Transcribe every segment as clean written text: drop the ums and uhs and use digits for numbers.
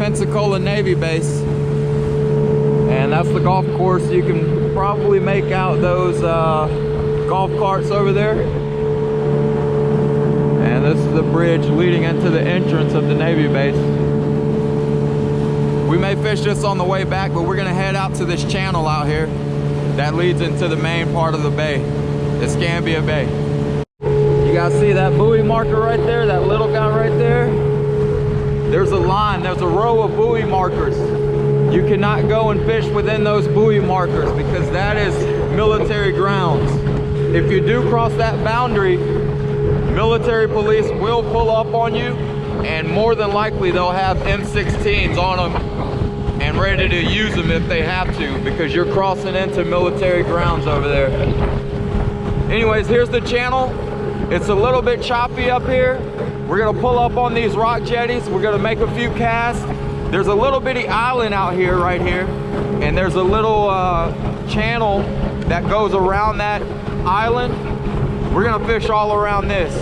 Pensacola Navy base. And that's the golf course. You can probably make out those golf carts over there. And this is the bridge leading into the entrance of the Navy base. We may fish this on the way back, but we're gonna head out to this channel out here that leads into the main part of the bay, Escambia Bay. You guys see that buoy marker right there, that little guy right there? There's a line, there's a row of buoy markers. You cannot go and fish within those buoy markers because that is military grounds. If you do cross that boundary, military police will pull up on you, and more than likely they'll have M16s on them and ready to use them if they have to, because you're crossing into military grounds over there. Anyways, here's the channel. It's a little bit choppy up here. We're gonna pull up on these rock jetties. We're gonna make a few casts. There's a little bitty island out here, right here, and there's a little channel that goes around that island. We're gonna fish all around this,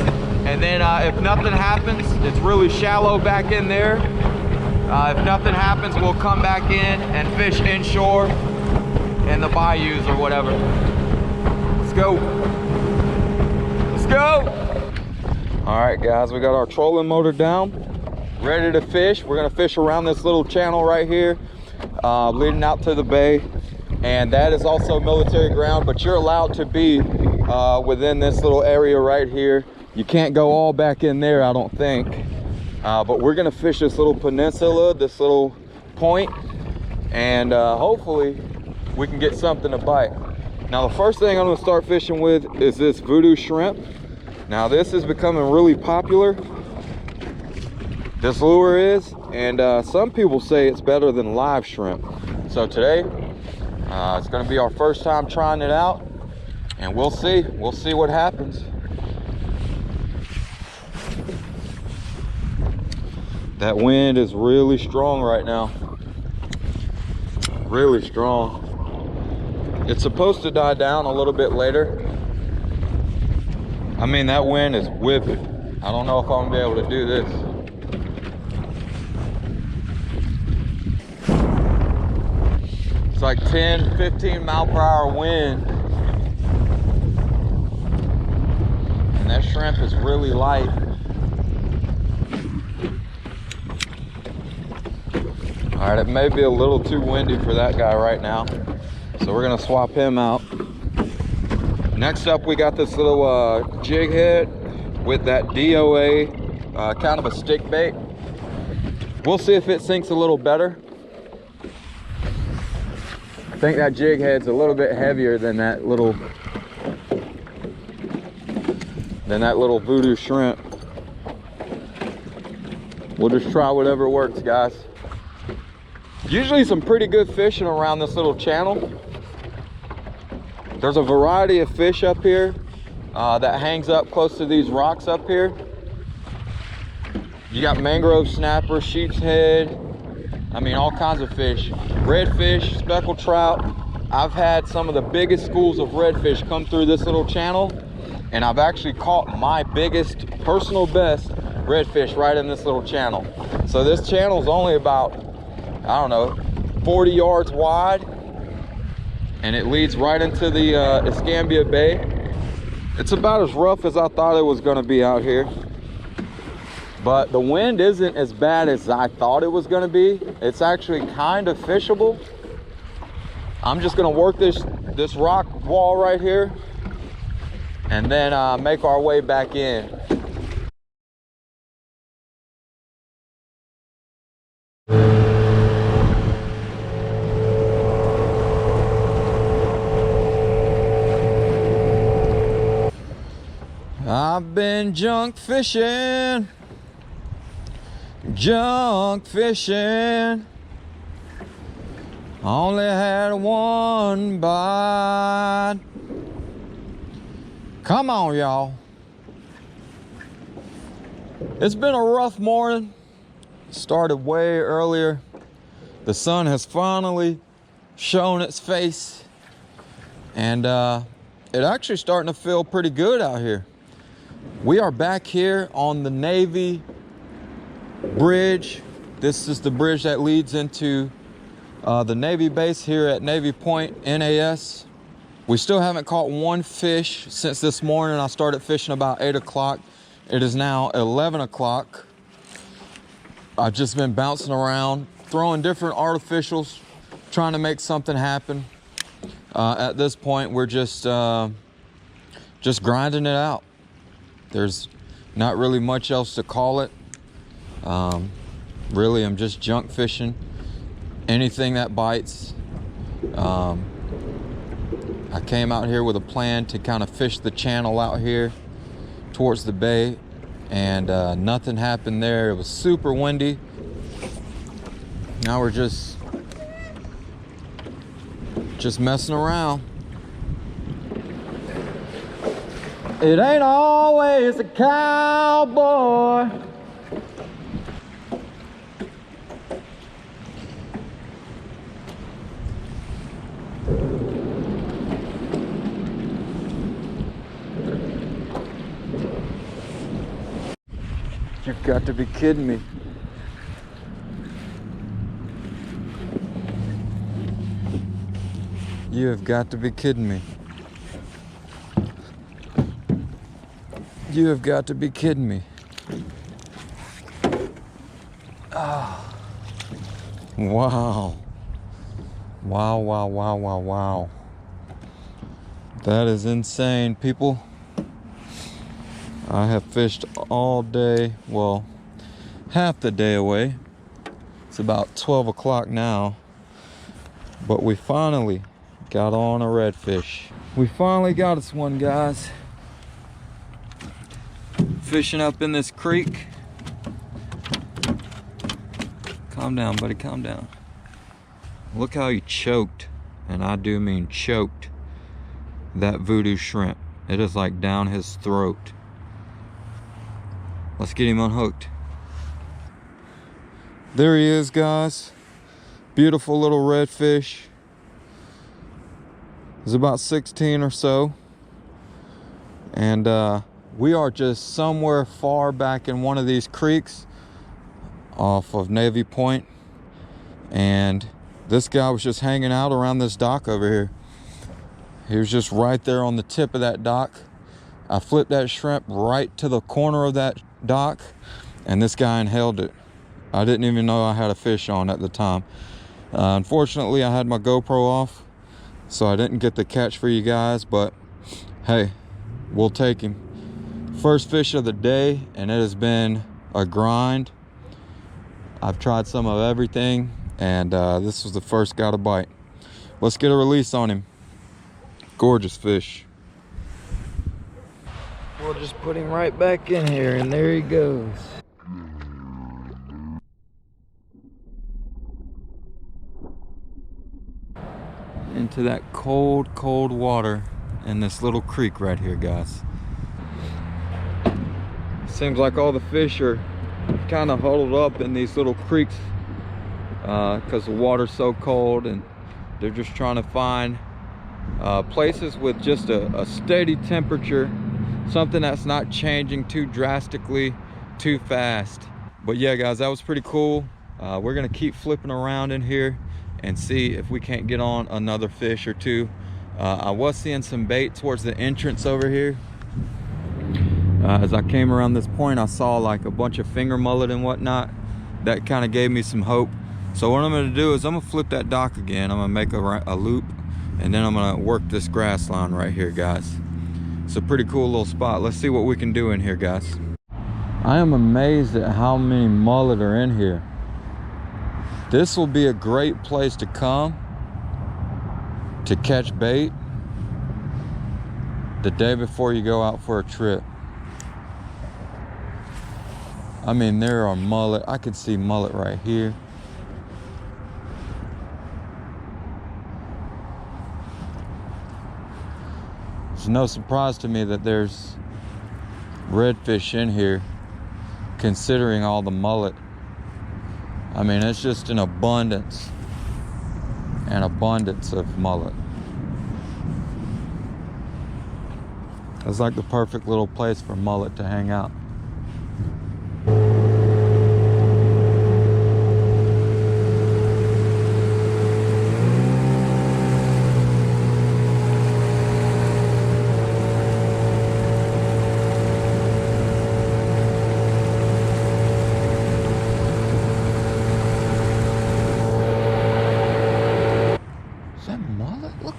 and then if nothing happens, it's really shallow back in there. If nothing happens, we'll come back in and fish inshore in the bayous or whatever. Let's go. Let's go. All right, guys, we got our trolling motor down, ready to fish. We're gonna fish around this little channel right here, leading out to the bay, and that is also military ground, but you're allowed to be within this little area right here. You can't go all back in there, I don't think, but we're gonna fish this little peninsula, this little point, and hopefully we can get something to bite. Now the first thing I'm gonna start fishing with is this voodoo shrimp. Now this is becoming really popular, this lure is, and some people say it's better than live shrimp. So today, it's gonna be our first time trying it out, and we'll see what happens. That wind is really strong right now, really strong. It's supposed to die down a little bit later. I mean, that wind is whipping. I don't know if I'm gonna be able to do this. It's like 10, 15 mile per hour wind. And that shrimp is really light. All right, it may be a little too windy for that guy right now, so we're gonna swap him out. Next up, we got this little jig head with that DOA, kind of a stick bait. We'll see if it sinks a little better. I think that jig head's a little bit heavier than that little voodoo shrimp. We'll just try whatever works, guys. Usually some pretty good fishing around this little channel. There's a variety of fish up here that hangs up close to these rocks up here. You got mangrove snapper, sheep's head, I mean all kinds of fish. Redfish, speckled trout. I've had some of the biggest schools of redfish come through this little channel, and I've actually caught my biggest, personal best redfish right in this little channel. So this channel is only about, I don't know, 40 yards wide, and it leads right into the Escambia Bay. It's about as rough as I thought it was gonna be out here, but the wind isn't as bad as I thought it was gonna be. It's actually kind of fishable. I'm just gonna work this rock wall right here, and then make our way back in. I've been junk fishing, only had one bite. Come on, y'all. It's been a rough morning. Started way earlier. The sun has finally shown its face, and it actually starting to feel pretty good out here. We are back here on the Navy bridge This is the bridge that leads into the Navy base here at Navy Point NAS. We still haven't caught one fish since this morning. I started fishing about 8 o'clock. It is now 11 o'clock. I've just been bouncing around, throwing different artificials, trying to make something happen. At this point, we're just grinding it out. There's not really much else to call it. Really, I'm just junk fishing. Anything that bites. I came out here with a plan to kind of fish the channel out here towards the bay, and nothing happened there. It was super windy. Now we're just messing around. It ain't always a cowboy. You've got to be kidding me. You have got to be kidding me. You have got to be kidding me. Oh. Wow. Wow, wow, wow, wow, wow. That is insane, people. I have fished all day, well, half the day away. It's about 12 o'clock now, but we finally got on a redfish. We finally got us one, guys. Fishing up in this creek. Calm down, buddy, calm down. Look how he choked, and I do mean choked, that voodoo shrimp. It is like down his throat. Let's get him unhooked. There he is, guys. Beautiful little redfish. He's about 16 or so. And we are just somewhere far back in one of these creeks off of Navy Point. And this guy was just hanging out around this dock over here. He was just right there on the tip of that dock. I flipped that shrimp right to the corner of that dock, and this guy inhaled it. I didn't even know I had a fish on at the time. Unfortunately, I had my GoPro off, so I didn't get the catch for you guys, but hey, we'll take him. First fish of the day, and it has been a grind. I've tried some of everything, and this was the first guy to bite. Let's get a release on him. Gorgeous fish. We'll just put him right back in here, and there he goes. Into that cold, cold water in this little creek right here, guys. Seems like all the fish are kind of huddled up in these little creeks because the water's so cold, and they're just trying to find places with just a steady temperature. Something that's not changing too drastically, too fast. But yeah, guys, that was pretty cool. We're gonna keep flipping around in here and see if we can't get on another fish or two. I was seeing some bait towards the entrance over here. As I came around this point, I saw like a bunch of finger mullet and whatnot. That kind of gave me some hope. So what I'm gonna do is I'm gonna flip that dock again. I'm gonna make a loop, and then I'm gonna work this grass line right here, guys. It's a pretty cool little spot. Let's see what we can do in here, guys. I am amazed at how many mullet are in here. This will be a great place to come to catch bait the day before you go out for a trip. I mean, there are mullet. I can see mullet right here. It's no surprise to me that there's redfish in here, considering all the mullet. I mean, it's just an abundance of mullet. It's like the perfect little place for mullet to hang out.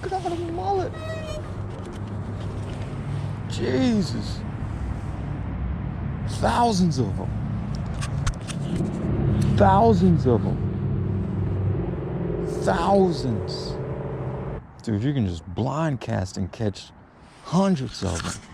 Look at all the mullet. Jesus. Thousands of them. Thousands of them. Thousands. Dude, you can just blind cast and catch hundreds of them.